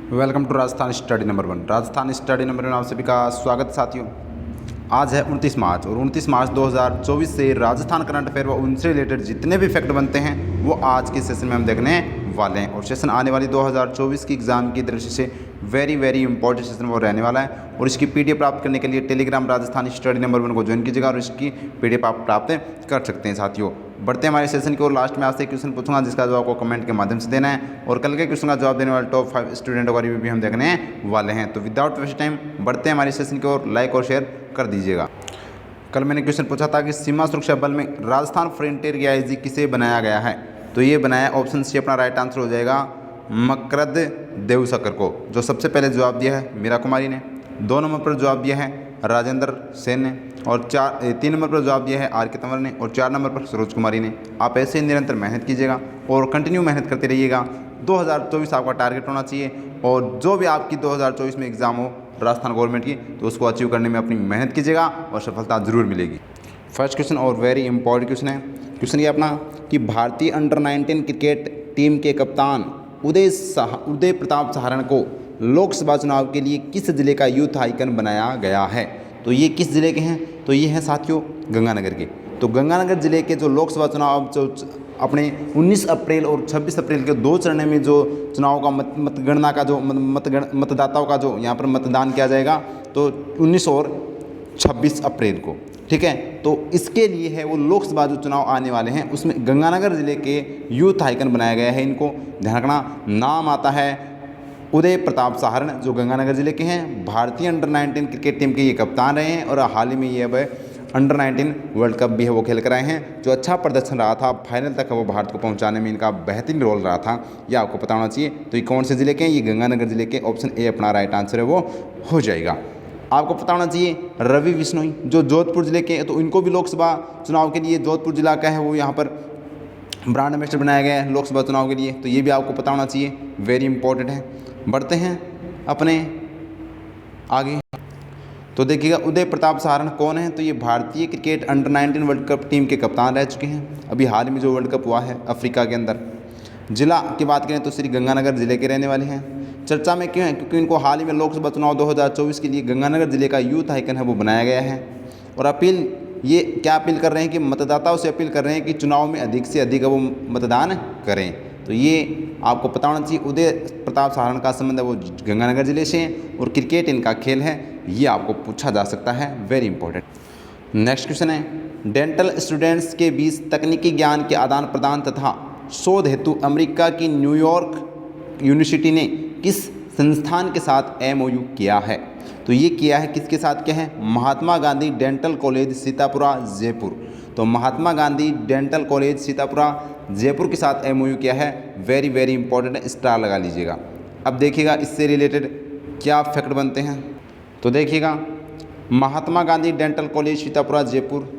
Welcome to Rajasthan study number 1। Rajasthan study number 1 आप सभी का स्वागत साथियों। आज है 29 मार्च और 29 मार्च 2024 से राजस्थान करंट अफेयर व उनसे रिलेटेड जितने भी फैक्ट बनते हैं वो आज के सेशन में हम देखने वाले हैं। और सेशन आने वाली 2024 की एग्ज़ाम की दृष्टि से वेरी इंपॉर्टेंट सेशन वो रहने वाला है। और इसकी पीडीएफ प्राप्त करने के लिए टेलीग्राम राजस्थान स्टडी नंबर 1 को ज्वाइन कीजिएगा और इसकी पीडीएफ आप प्राप्त कर सकते हैं। साथियों बढ़ते हैं हमारे सेशन की ओर। लास्ट में आपसे क्वेश्चन पूछूंगा जिसका जवाब आपको कमेंट के माध्यम से देना है और कल के क्वेश्चन का जवाब देने वाले टॉप 5 स्टूडेंटों का रिव्यू भी हम देखने वाले हैं। तो विदाउट वेस्ट टाइम बढ़ते हैं हमारे सेशन की ओर। लाइक और शेयर कर दीजिएगा। कल मैंने क्वेश्चन पूछा था कि सीमा सुरक्षा बल में राजस्थान फ्रंटियर की आईजी किसे बनाया गया है, तो ये बनाया ऑप्शन सी अपना राइट आंसर हो जाएगा मकरद देवसकर को, जो सबसे पहले जवाब दिया है मीरा कुमारी ने। 2 नंबर पर जवाब दिया है राजेंद्र सेन ने और 3 नंबर पर जवाब दिया है आर के तंवर ने और 4 नंबर पर सरोज कुमारी ने। आप ऐसे निरंतर मेहनत कीजिएगा और कंटिन्यू मेहनत करते रहिएगा। 2024 आपका टारगेट होना चाहिए और जो भी आपकी 2024 में एग्ज़ाम हो राजस्थान गवर्नमेंट की तो उसको अचीव करने में अपनी मेहनत कीजिएगा और सफलता जरूर मिलेगी। फर्स्ट क्वेश्चन और वेरी इंपॉर्टेंट क्वेश्चन है। क्वेश्चन ये अपना कि भारतीय अंडर 19 क्रिकेट टीम के कप्तान उदय प्रताप सहारण को लोकसभा चुनाव के लिए किस जिले का यूथ आइकन बनाया गया है, तो ये किस जिले के हैं, तो ये हैं साथियों गंगानगर के। तो गंगानगर जिले के जो लोकसभा चुनाव जो अपने 19 अप्रैल और 26 अप्रैल के 2 चरण में जो चुनाव का मतगणना का जो मतदाताओं का जो यहाँ पर मतदान किया जाएगा तो 19 और 26 अप्रैल को, ठीक है। तो इसके लिए है वो लोकसभा जो चुनाव आने वाले हैं उसमें गंगानगर जिले के यूथ आइकन बनाया गया है। इनको ध्यान रखना। नाम आता है उदय प्रताप सहारण जो गंगानगर जिले के हैं। भारतीय अंडर 19 क्रिकेट टीम के ये कप्तान रहे हैं और हाल ही में ये अब अंडर 19 वर्ल्ड कप भी है वो खेल कर आए हैं। जो अच्छा प्रदर्शन रहा था फाइनल तक वो भारत को पहुंचाने में इनका बेहतरीन रोल रहा था, ये आपको पता होना चाहिए। तो ये कौन से ज़िले के हैं, ये गंगानगर जिले के। ऑप्शन ए अपना राइट आंसर है वो हो जाएगा। आपको पता होना चाहिए रवि बिश्नोई जो जोधपुर जिले के, तो इनको भी लोकसभा चुनाव के लिए जोधपुर जिला का है वो यहाँ पर ब्रांड एम्बेसडर बनाया गया है लोकसभा चुनाव के लिए, तो ये भी आपको पता होना चाहिए। वेरी इंपॉर्टेंट है। बढ़ते हैं अपने आगे। तो देखिएगा उदय प्रताप सहारण कौन है, तो ये भारतीय cricket under 19 world cup team के कप्तान रह चुके हैं। अभी हाल में जो वर्ल्ड कप हुआ है अफ्रीका के अंदर। जिला की बात करें तो श्री गंगानगर जिले के रहने वाले हैं। चर्चा में क्यों है, क्योंकि इनको हाल ही में लोकसभा चुनाव 2024 के लिए गंगानगर जिले का यूथ आइकन है वो बनाया गया है। और अपील ये क्या अपील कर रहे हैं कि मतदाताओं से अपील कर रहे हैं कि चुनाव में अधिक से अधिक वो मतदान करें। तो ये आपको पता होना चाहिए उदय प्रताप सहारण का संबंध है वो गंगानगर जिले से और क्रिकेट इनका खेल है, ये आपको पूछा जा सकता है। Very important. नेक्स्ट क्वेश्चन है डेंटल स्टूडेंट्स के बीच तकनीकी ज्ञान के आदान प्रदान तथा शोध हेतु अमेरिका की न्यूयॉर्क यूनिवर्सिटी ने किस संस्थान के साथ MOU किया है, तो ये किया है किसके साथ, क्या है, महात्मा गांधी डेंटल कॉलेज सीतापुरा जयपुर। तो महात्मा गांधी डेंटल कॉलेज सीतापुरा जयपुर के साथ MOU किया है। वेरी इंपॉर्टेंट है, स्टार लगा लीजिएगा। अब देखिएगा इससे रिलेटेड क्या फैक्ट बनते हैं। तो देखिएगा Mahatma Gandhi dental college Sitapura Jaipur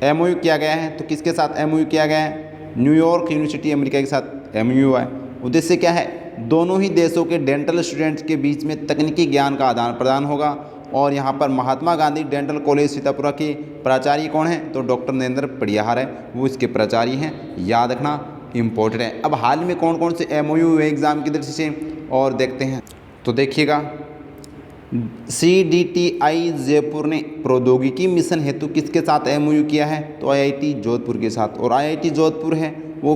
MOU किया गया है, तो किसके साथ MOU किया गया है, न्यूयॉर्क यूनिवर्सिटी अमेरिका के साथ MOU है। उद्देश्य क्या है, दोनों ही देशों के डेंटल स्टूडेंट्स के बीच में तकनीकी ज्ञान का आदान प्रदान होगा। और यहाँ पर महात्मा गांधी डेंटल कॉलेज सीतापुरा के प्राचार्य कौन है, तो डॉक्टर नरेंद्र पड़ियाहार है वो इसके प्राचार्य हैं, याद रखना इम्पोर्टेंट है। अब हाल में कौन कौन से MOU हुए एग्ज़ाम की दृष्टि से और देखते हैं। तो देखिएगा CDTI जयपुर ने प्रौद्योगिकी मिशन हेतु किसके साथ MOU किया है, तो IIT जोधपुर के साथ। और IIT जोधपुर है वो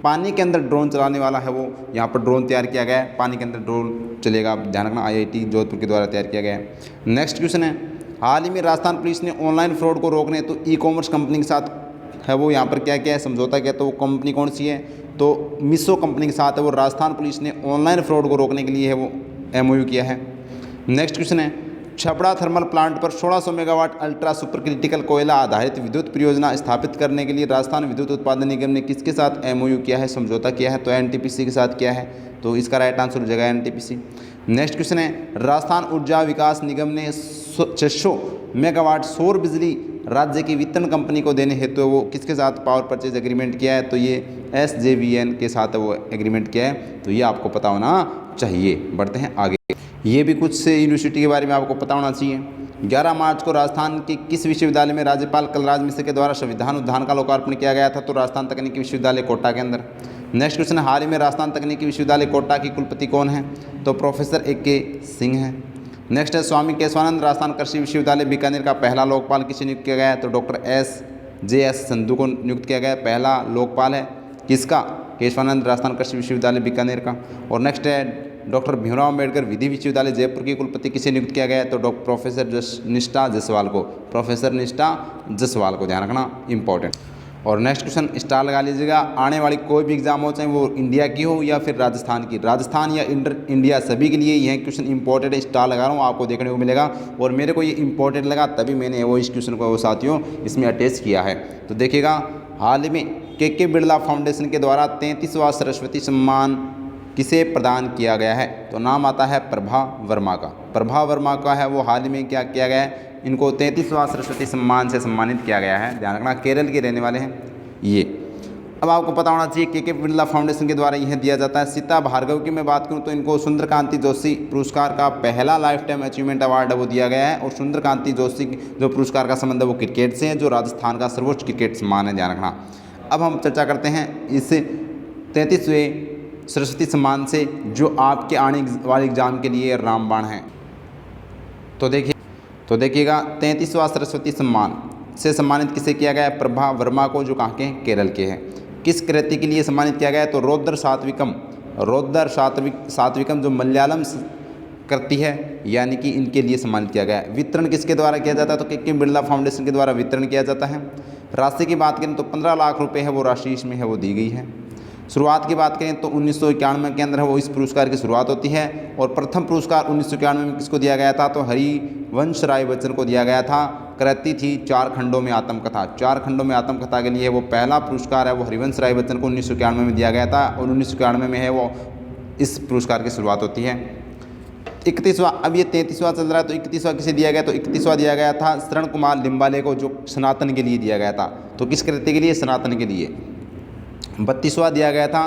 पानी के अंदर ड्रोन चलाने वाला है, वो यहाँ पर ड्रोन तैयार किया गया है, पानी के अंदर ड्रोन चलेगा, ध्यान रखना IIT जोधपुर के द्वारा तैयार किया गया है। नेक्स्ट क्वेश्चन है हाल ही में राजस्थान पुलिस ने ऑनलाइन फ्रॉड को रोकने तो ई-कॉमर्स कंपनी के साथ है वो यहाँ पर क्या क्या है समझौता किया, तो वो कंपनी कौन सी है, तो मीशो कंपनी के साथ है वो राजस्थान पुलिस ने ऑनलाइन फ्रॉड को रोकने के लिए है वो MOU किया है। नेक्स्ट क्वेश्चन है छपड़ा थर्मल प्लांट पर 1600 मेगावाट अल्ट्रा सुपर क्रिटिकल कोयला आधारित विद्युत परियोजना स्थापित करने के लिए राजस्थान विद्युत उत्पादन निगम ने किसके साथ MOU किया है, समझौता किया है, तो NTPC के साथ किया है। तो इसका राइट आंसर हो जाएगा NTPC। नेक्स्ट क्वेश्चन है राजस्थान ऊर्जा विकास निगम ने 600 मेगावाट सौर बिजली राज्य की वितरण कंपनी को देने हेतु वो किसके साथ पावर परचेज एग्रीमेंट किया है, तो ये SJVN के साथ वो एग्रीमेंट किया है, तो ये आपको पता होना चाहिए। बढ़ते हैं आगे। ये भी कुछ से यूनिवर्सिटी के बारे में आपको पता होना चाहिए। 11 मार्च को राजस्थान के किस विश्वविद्यालय में राज्यपाल कलराज मिश्र के द्वारा संविधान उद्यान का लोकार्पण किया गया था, तो राजस्थान तकनीकी विश्वविद्यालय कोटा के अंदर। नेक्स्ट क्वेश्चन है, हाल ही में राजस्थान तकनीकी विश्वविद्यालय कोटा की कुलपति कौन है? तो प्रोफेसर AK सिंह है। नेक्स्ट है, स्वामी केशवानंद राजस्थान कृषि विश्वविद्यालय बीकानेर का पहला लोकपाल किसे नियुक्त किया गया है? तो डॉक्टर SJS संधू को नियुक्त किया गया है। पहला लोकपाल है किसका? केशवानंद राजस्थान कृषि विश्वविद्यालय बीकानेर का। और नेक्स्ट है, डॉक्टर भीमराव अम्बेडकर विधि विश्वविद्यालय जयपुर की कुलपति किसे नियुक्त किया गया है? तो प्रोफेसर निष्ठा जायसवाल को। प्रोफेसर निष्ठा जायसवाल को ध्यान रखना, इंपॉर्टेंट। और नेक्स्ट क्वेश्चन स्टार लगा लीजिएगा, आने वाली कोई भी एग्जाम हो, चाहे वो इंडिया की हो या फिर राजस्थान की, राजस्थान या इंडिया सभी के लिए यह क्वेश्चन इंपॉर्टेंट है, स्टार लगा रहा हूँ, आपको देखने को मिलेगा। और मेरे को ये इंपॉर्टेंट लगा तभी मैंने वो इस क्वेश्चन को वो साथियों इसमें अटैच किया है। तो देखिएगा, हाल ही में KK बिरला फाउंडेशन के द्वारा 33वां सरस्वती सम्मान किसे प्रदान किया गया है? तो नाम आता है प्रभा वर्मा का। प्रभा वर्मा का है वो हाल ही में क्या किया गया है, इनको 33वां सरस्वती सम्मान से सम्मानित किया गया है। ध्यान रखना, केरल के रहने वाले हैं ये। अब आपको पता होना चाहिए KK बिरला फाउंडेशन के द्वारा यह दिया जाता है। सीता भार्गव की मैं बात करूं तो इनको सुंदरकांति जोशी पुरस्कार का पहला लाइफ टाइम अचीवमेंट अवार्ड वो दिया गया है। और सुंदरकांति जोशी जो पुरस्कार का संबंध है वो क्रिकेट से है, जो राजस्थान का सर्वोच्च क्रिकेट सम्मान है, ध्यान रखना। अब हम चर्चा करते हैं इस 33वें सरस्वती सम्मान से जो आपके आने वाले एग्जाम के लिए रामबाण है। तो देखिएगा 33वां सरस्वती सम्मान से सम्मानित किसे किया गया है? प्रभा वर्मा को, जो कहाँ के हैं? केरल के हैं। किस कृति के लिए सम्मानित किया गया है? तो रौद्र सात्विकम जो मलयालम कृति है, यानी कि इनके लिए सम्मानित किया गया है। वितरण किसके द्वारा किया जाता है? तो KK बिरला फाउंडेशन के द्वारा वितरण किया जाता है। राशि की बात करें तो 15 लाख रुपये है वो राशि इसमें है वो दी गई है। शुरुआत की बात करें तो 1991 के अंदर है वो इस पुरस्कार की शुरुआत होती है। और प्रथम पुरस्कार 1991 में किसको दिया गया था? तो हरिवंश राय बच्चन को दिया गया था। कृति थी 4 खंडों में आत्मकथा। 4 खंडों में आत्मकथा के लिए वो पहला पुरस्कार है वो हरिवंश राय बच्चन को 1991 में दिया गया था। और 1991 में है वो इस पुरस्कार की शुरुआत होती है। 31वां, अब ये 33वां चल रहा है, तो 31वां किसे दिया गया? तो 31वां दिया गया था शरण कुमार लिम्बाले को, जो सनातन के लिए दिया गया था। तो किस कृति के लिए? सनातन के लिए। 32वां दिया गया था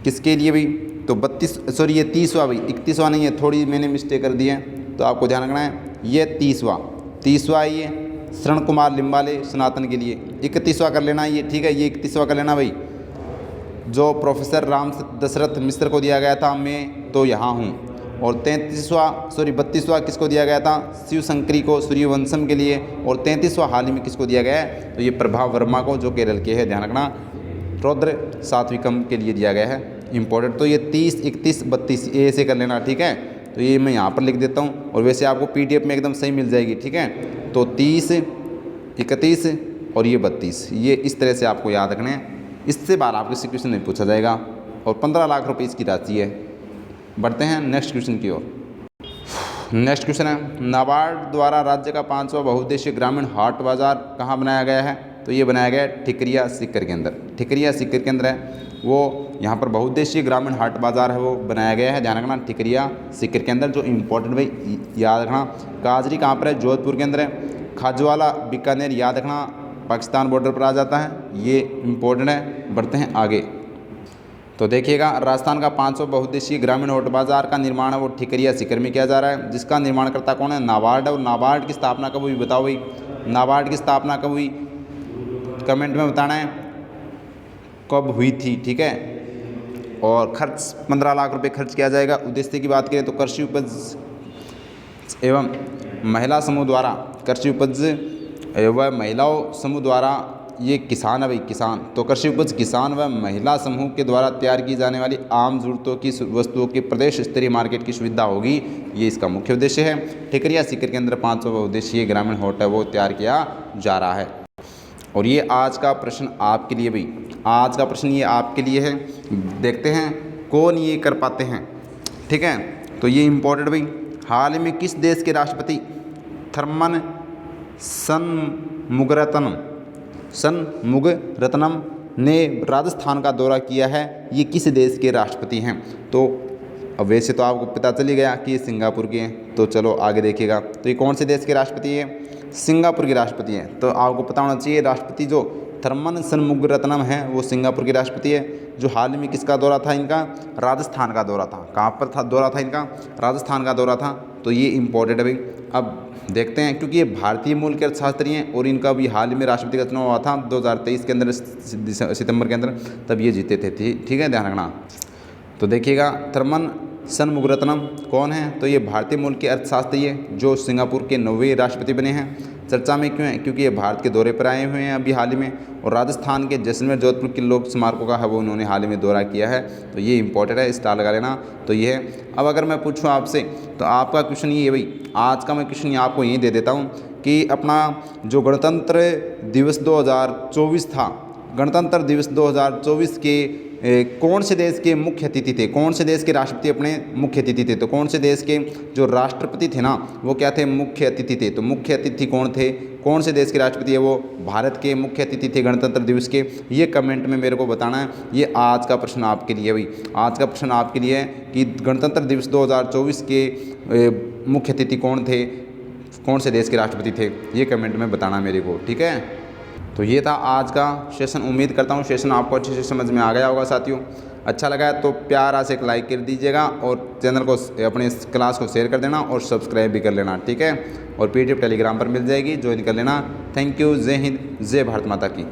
किसके लिए भाई? तो 30वां भाई, 31वां नहीं है, थोड़ी मैंने मिस्टेक कर दी है, तो आपको ध्यान रखना है। ये 30वां ये शरण कुमार लिम्बाले सनातन के लिए। 31वां कर लेना ये, ठीक है, ये 31वां कर लेना भाई, जो प्रोफेसर राम दशरथ मिश्र को दिया गया था, मैं तो यहाँ हूँ। और 32वां किसको दिया गया था? शिव शंकरी को, सूर्यवंशम के लिए। और 33वां हाल ही में किसको दिया गया है? तो ये प्रभा वर्मा को, जो केरल के हैं, ध्यान रखना। रौद्र सात्विकम के लिए दिया गया है, इंपॉर्टेंट। तो ये 30, 31, 32 ये ऐसे कर लेना, ठीक है। तो ये मैं यहाँ पर लिख देता हूँ, और वैसे आपको PDF में एकदम सही मिल जाएगी, ठीक है। तो 30, 31 और ये 32, ये इस तरह से आपको याद रखने हैं। इससे बाहर आपको किसी क्वेश्चन नहीं पूछा जाएगा। और 15 लाख रुपये इसकी राशि है। बढ़ते हैं नेक्स्ट क्वेश्चन की ओर। नेक्स्ट क्वेश्चन है, नाबार्ड द्वारा राज्य का 5वां बहुउद्देशीय ग्रामीण हाट बाजार कहाँ बनाया गया है? तो ये बनाया गया है ठिकरिया सीकर के अंदर। ठिकरिया सीकर के अंदर है वो, यहाँ पर बहुउद्देशीय ग्रामीण हाट बाजार है वो बनाया गया है, ध्यान रखना। ठिकरिया सीकर के अंदर, जो इम्पोर्टेंट भाई याद रखना। काजरी कहाँ पर है? जोधपुर के अंदर है। खाजवाला बीकानेर, याद रखना, पाकिस्तान बॉर्डर पर आ जाता है, ये इम्पोर्टेंट है। बढ़ते हैं आगे। तो देखिएगा, राजस्थान का 5वां बहुउद्देशीय ग्रामीण हाट बाजार का निर्माण है वो ठिकरिया सीकर में किया जा रहा है, जिसका निर्माणकर्ता कौन है? नाबार्ड है। और नाबार्ड की स्थापना कब हुई बताओ भाई? नाबार्ड की स्थापना कब हुई? कमेंट में बताना है कब हुई थी, ठीक है। और खर्च 15 लाख रुपए खर्च किया जाएगा। उद्देश्य की बात करें तो कृषि उपज एवं महिला समूह द्वारा, कृषि उपज एवं महिलाओं समूह द्वारा, ये किसान है भाई, किसान। तो कृषि उपज किसान व महिला समूह के द्वारा तैयार की जाने वाली आम जरूरतों की वस्तुओं की प्रदेश स्तरीय मार्केट की सुविधा होगी, ये इसका मुख्य उद्देश्य है। ठिकरिया सीकर के अंदर 5वां उद्देश्य ग्रामीण हाट है वो तैयार किया जा रहा है। और ये आज का प्रश्न आपके लिए भाई, आज का प्रश्न ये आपके लिए है। देखते हैं कौन ये कर पाते हैं, ठीक है। तो ये इम्पोर्टेंट भाई, हाल ही में किस देश के राष्ट्रपति थर्मन षणमुगरत्नम ने राजस्थान का दौरा किया है? ये किस देश के राष्ट्रपति हैं? तो अब वैसे तो आपको पता चल ही गया कि ये सिंगापुर के हैं। तो चलो आगे देखिएगा, तो ये कौन से देश के राष्ट्रपति हैं? सिंगापुर के राष्ट्रपति हैं। तो आपको पता होना चाहिए राष्ट्रपति जो थर्मन षणमुगरत्नम है वो सिंगापुर के राष्ट्रपति है, जो हाल ही में किसका दौरा था इनका? राजस्थान का दौरा था। कहाँ पर था दौरा था इनका? राजस्थान का दौरा था। तो ये इम्पोर्टेंट है भाई। अब देखते हैं, क्योंकि ये भारतीय मूल के अर्थशास्त्री हैं और इनका भी हाल ही में राष्ट्रपति का चुनाव हुआ था 2023 के अंदर, सितंबर के अंदर, तब ये जीते थे। ठीक है, ध्यान रखना। तो देखिएगा, थर्मन षणमुगरत्नम कौन है? तो ये भारतीय मूल के अर्थशास्त्री है जो सिंगापुर के 9वें राष्ट्रपति बने हैं। चर्चा में क्यों है? क्योंकि ये भारत के दौरे पर आए हुए हैं अभी हाल ही में, और राजस्थान के जैसलमेर जोधपुर के लोक स्मारकों का है वो उन्होंने हाल ही में दौरा किया है। तो ये इंपॉर्टेंट है, स्टार लगा लेना। तो ये है। अब अगर मैं पूछूँ आपसे, तो आपका क्वेश्चन ये है भाई, आज का मैं क्वेश्चन आपको यही दे देता हूँ कि अपना जो गणतंत्र दिवस 2024 था, गणतंत्र दिवस 2024 के कौन से देश के मुख्य अतिथि थे? कौन से देश के राष्ट्रपति अपने मुख्य अतिथि थे? तो कौन से देश के जो राष्ट्रपति थे ना, वो क्या थे? मुख्य अतिथि थे। तो मुख्य अतिथि कौन थे? कौन से देश के राष्ट्रपति है? वो भारत के मुख्य अतिथि थे गणतंत्र दिवस के। ये कमेंट में मेरे को बताना है। ये आज का प्रश्न आपके लिए भाई, आज का प्रश्न आपके लिए है कि गणतंत्र दिवस 2024 के मुख्य अतिथि कौन थे, कौन से देश के राष्ट्रपति थे? ये कमेंट में बताना मेरे को, ठीक है। तो ये था आज का सेशन। उम्मीद करता हूँ सेशन आपको अच्छे से समझ में आ गया होगा साथियों। अच्छा लगा है तो प्यारा से एक लाइक कर दीजिएगा और चैनल को, अपने क्लास को शेयर कर देना और सब्सक्राइब भी कर लेना, ठीक है। और PDF टेलीग्राम पर मिल जाएगी, ज्वाइन कर लेना। Thank you. जय हिंद, जय भारत माता की।